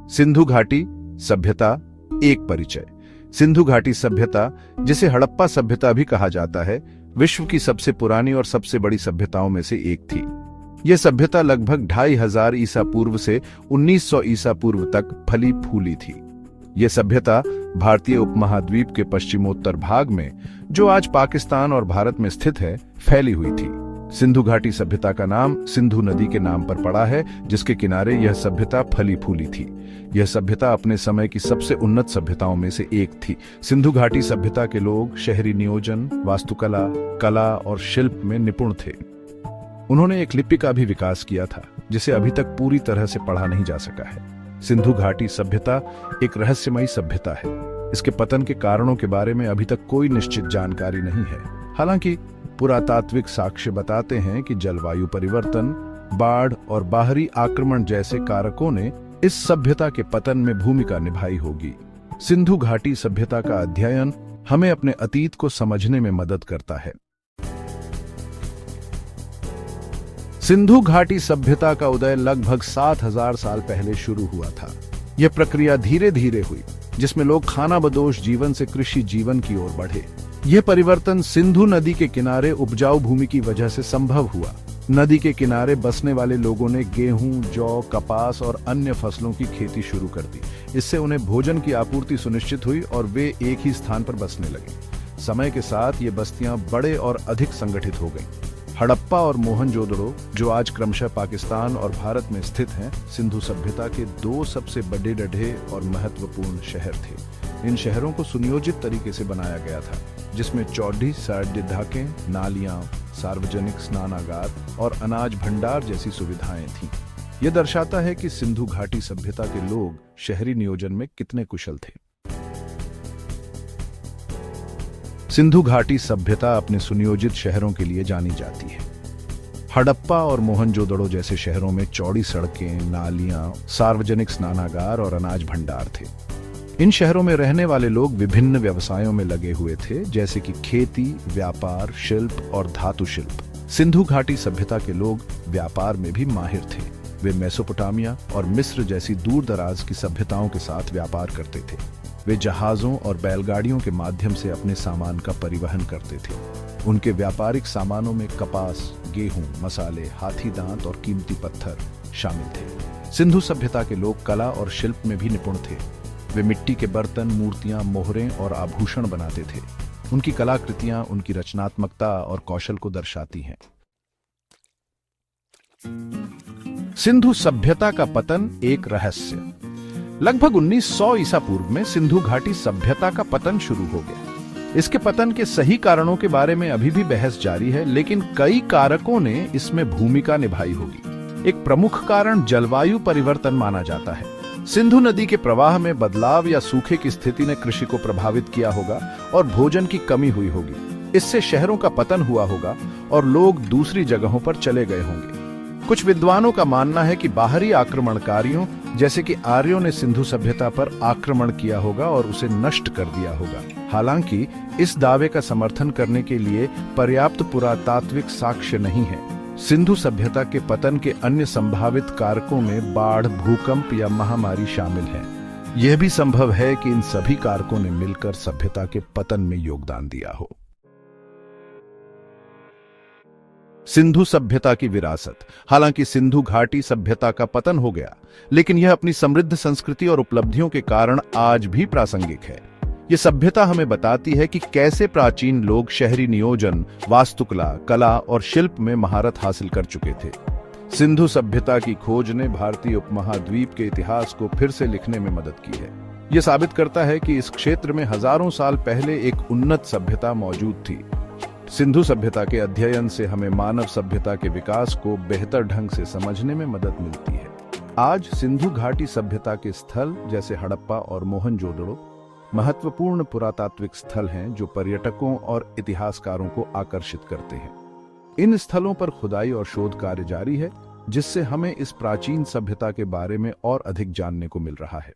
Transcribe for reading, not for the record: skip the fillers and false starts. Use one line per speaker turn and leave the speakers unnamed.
सिंधु घाटी सभ्यता एक परिचय। सिंधु घाटी सभ्यता, जिसे हड़प्पा सभ्यता भी कहा जाता है, विश्व की सबसे पुरानी और सबसे बड़ी सभ्यताओं में से एक थी। यह सभ्यता लगभग 2500 ईसा पूर्व से 1900 ईसा पूर्व तक फली फूली थी। यह सभ्यता भारतीय उपमहाद्वीप के पश्चिमोत्तर भाग में, जो आज पाकिस्तान और भारत में स्थित है, फैली हुई थी। सिंधु घाटी सभ्यता का नाम सिंधु नदी के नाम पर पड़ा है, जिसके किनारे यह सभ्यता फली फूली थी। यह सभ्यता अपने समय की सबसे उन्नत सभ्यताओं में से एक थी। सिंधु घाटी सभ्यता के लोग शहरी नियोजन, वास्तुकला, कला और शिल्प में निपुण थे। उन्होंने एक लिपि का भी विकास किया था, जिसे अभी तक पूरी तरह से पढ़ा नहीं जा सका है। सिंधु घाटी सभ्यता एक रहस्यमयी सभ्यता है। इसके पतन के कारणों के बारे में अभी तक कोई निश्चित जानकारी नहीं है। हालांकि पुरातात्विक साक्ष्य बताते हैं कि जलवायु परिवर्तन, बाढ़ और बाहरी आक्रमण जैसे कारकों ने इस सभ्यता के पतन में भूमिका निभाई होगी। सिंधु घाटी सभ्यता का अध्ययन हमें अपने अतीत को समझने में मदद करता है। सिंधु घाटी सभ्यता का उदय लगभग 7000 साल पहले शुरू हुआ था। यह प्रक्रिया धीरे धीरे हुई, जिसमें लोग खानाबदोश जीवन से कृषि जीवन की ओर बढ़े। यह परिवर्तन सिंधु नदी के किनारे उपजाऊ भूमि की वजह से संभव हुआ। नदी के किनारे बसने वाले लोगों ने गेहूं, जौ, कपास और अन्य फसलों की खेती शुरू कर दी। इससे उन्हें भोजन की आपूर्ति सुनिश्चित हुई और वे एक ही स्थान पर बसने लगे। समय के साथ ये बस्तियां बड़े और अधिक संगठित हो गईं। हड़प्पा और मोहनजोदड़ो, जो आज क्रमशः पाकिस्तान और भारत में स्थित हैं, सिंधु सभ्यता के दो सबसे बड़े और महत्वपूर्ण शहर थे। इन शहरों को सुनियोजित तरीके से बनाया गया था, जिसमें चौड़ी सड़कें, नालियां, सार्वजनिक स्नानागार और अनाज भंडार जैसी सुविधाएं थीं। यह दर्शाता है कि सिंधु घाटी सभ्यता के लोग शहरी नियोजन में कितने कुशल थे। सिंधु घाटी सभ्यता अपने सुनियोजित शहरों के लिए जानी जाती है। हड़प्पा और मोहनजोदड़ो जैसे शहरों में चौड़ी सड़कें, नालियां, सार्वजनिक स्नानागार और अनाज भंडार थे। इन शहरों में रहने वाले लोग विभिन्न व्यवसायों में लगे हुए थे, जैसे कि खेती, व्यापार, शिल्प और धातु शिल्प। सिंधु घाटी सभ्यता के लोग व्यापार में भी माहिर थे। वे मेसोपोटामिया और मिस्र जैसी दूर दराज की सभ्यताओं के साथ व्यापार करते थे। वे जहाजों और बैलगाड़ियों के माध्यम से अपने सामान का परिवहन करते थे। उनके व्यापारिक सामानों में कपास, गेहूं, मसाले, हाथी दांत और कीमती पत्थर शामिल थे। सिंधु सभ्यता के लोग कला और शिल्प में भी निपुण थे। वे मिट्टी के बर्तन, मूर्तियां, मोहरें और आभूषण बनाते थे। उनकी कलाकृतियां उनकी रचनात्मकता और कौशल को दर्शाती हैं। सिंधु सभ्यता का पतन एक रहस्य। लगभग 1900 ईसा पूर्व में सिंधु घाटी सभ्यता का पतन शुरू हो गया। इसके पतन के सही कारणों के बारे में अभी भी बहस जारी है, लेकिन कई कारकों ने इसमें भूमिका निभाई होगी। एक प्रमुख कारण जलवायु परिवर्तन माना जाता है। सिंधु नदी के प्रवाह में बदलाव या सूखे की स्थिति ने कृषि को प्रभावित किया होगा और भोजन की कमी हुई होगी। इससे शहरों का पतन हुआ होगा और लोग दूसरी जगहों पर चले गए होंगे। कुछ विद्वानों का मानना है कि बाहरी आक्रमणकारियों जैसे कि आर्यों ने सिंधु सभ्यता पर आक्रमण किया होगा और उसे नष्ट कर दिया होगा। हालांकि इस दावे का समर्थन करने के लिए पर्याप्त पुरातात्विक साक्ष्य नहीं है। सिंधु सभ्यता के पतन के अन्य संभावित कारकों में बाढ़, भूकंप या महामारी शामिल है। यह भी संभव है कि इन सभी कारकों ने मिलकर सभ्यता के पतन में योगदान दिया हो। सिंधु सभ्यता की विरासत। हालांकि सिंधु घाटी सभ्यता का पतन हो गया, लेकिन यह अपनी समृद्ध संस्कृति और उपलब्धियों के कारण आज भी प्रासंगिक है। यह सभ्यता हमें बताती है कि कैसे प्राचीन लोग शहरी नियोजन, वास्तुकला, कला और शिल्प में महारत हासिल कर चुके थे। सिंधु सभ्यता की खोज ने भारतीय उपमहाद्वीप के इतिहास को फिर से लिखने में मदद की है। यह साबित करता है कि इस क्षेत्र में हजारों साल पहले एक उन्नत सभ्यता मौजूद थी। सिंधु सभ्यता के अध्ययन से हमें मानव सभ्यता के विकास को बेहतर ढंग से समझने में मदद मिलती है। आज सिंधु घाटी सभ्यता के स्थल जैसे हड़प्पा और मोहनजोदड़ो महत्वपूर्ण पुरातात्विक स्थल हैं, जो पर्यटकों और इतिहासकारों को आकर्षित करते हैं। इन स्थलों पर खुदाई और शोध कार्य जारी है, जिससे हमें इस प्राचीन सभ्यता के बारे में और अधिक जानने को मिल रहा है।